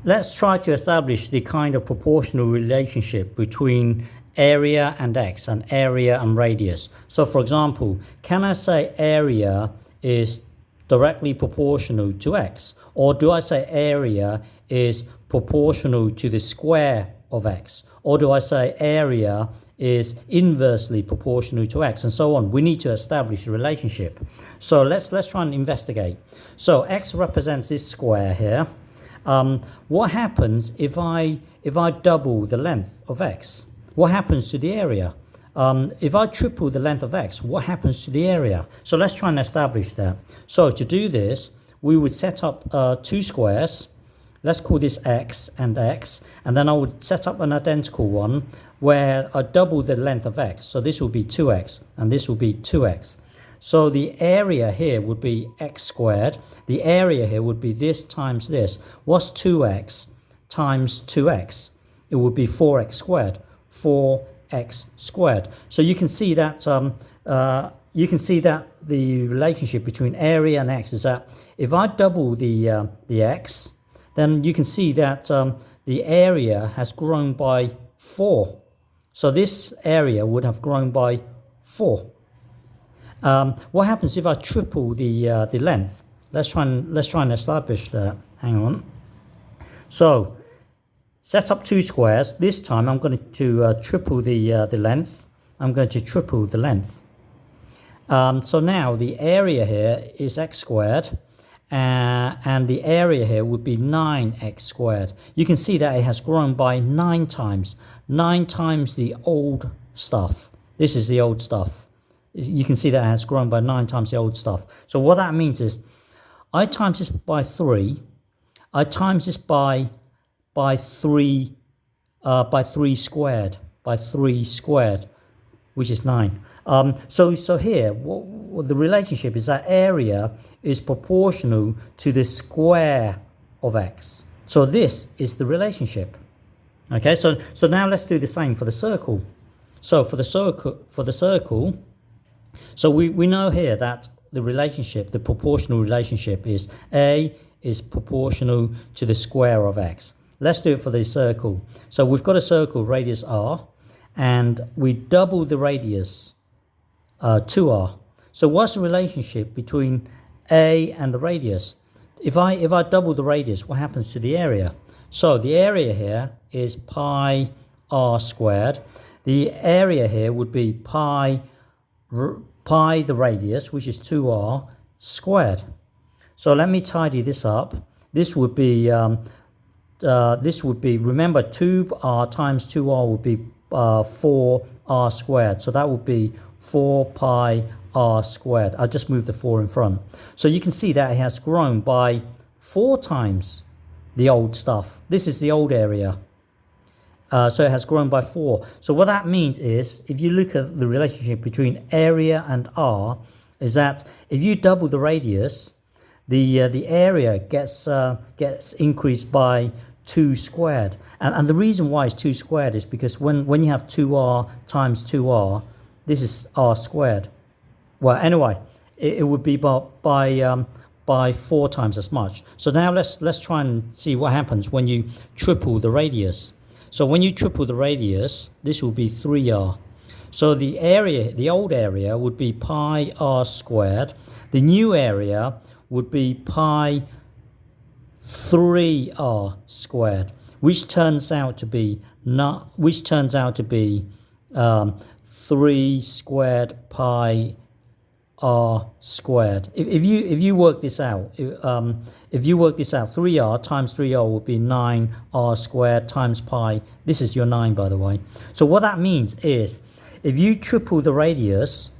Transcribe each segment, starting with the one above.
let's try to establish the kind of proportional relationship between area and x and area and radius. So for example, can I say area is directly proportional to x, or do I say area is proportional to the square of x, or do I say area is inversely proportional to x, and so on? We need to establish a relationship. So let's try and investigate. So x represents this square here. What happens if I double the length of x? What happens to the area? If I triple the length of x, what happens to the area? So let's try and establish that. So to do this, we would set up two squares. Let's call this x, and then I would set up an identical one where I double the length of x. So this will be 2x, and this will be 2x. So the area here would be x squared. The area here would be this times this. What's 2x times 2x? It would be 4x squared. 4x squared. So you can see that the relationship between area and x is that if I double the x, then you can see that the area has grown by 4. So this area would have grown by 4. What happens if I triple the length? Let's try and establish that. Hang on. So set up two squares. This time I'm going to triple the length. I'm going to triple the length. So now the area here is x squared, and the area here would be 9x squared. You can see that it has grown by 9 times. 9 times the old stuff. This is the old stuff. You can see that it has grown by 9 times the old stuff. So what that means is I times this by 3. I times this by 3 squared, which is 9. So here, what the relationship is that area is proportional to the square of x. So this is the relationship. Okay, so now let's do the same for the circle. So for the circle, so we know here that the relationship, the proportional relationship is a is proportional to the square of x. Let's do it for the circle. So we've got a circle radius r, and we double the radius 2r. So what's the relationship between a and the radius? If I double the radius, what happens to the area? So the area here is pi r squared. The area here would be pi the radius, which is 2r squared. So let me tidy this up. This would be remember 2r times 2r would be 4r squared. So that would be 4 pi r squared. I'll just move the 4 in front. So you can see that it has grown by 4 times the old stuff. This is the old area. So it has grown by 4. So what that means is, if you look at the relationship between area and r, is that if you double the radius, the area gets increased by 2 squared. And the reason why it's 2 squared is because when you have 2r times 2r, this is r squared. Well, anyway, it would be by 4 times as much. So now let's try and see what happens when you triple the radius. So when you triple the radius, this will be 3r. So the area, the old area, would be pi r squared. The new area would be pi 3r squared, which turns out to be 3 squared pi r squared. If you work this out, 3r times 3r would be 9r squared times pi. This is your 9, by the way. So what that means is, if you triple the radius,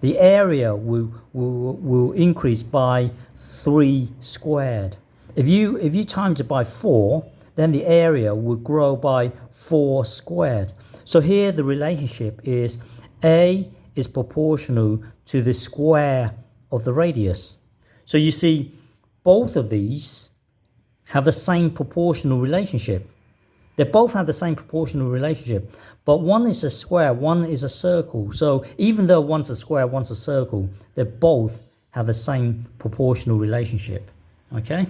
the area will increase by 3 squared. If you times it by 4, then the area will grow by 4 squared. So here the relationship is a is proportional to the square of the radius. So you see, both of these have the same proportional relationship. They both have the same proportional relationship, but one is a square, one is a circle. So even though one's a square, one's a circle, they both have the same proportional relationship. Okay?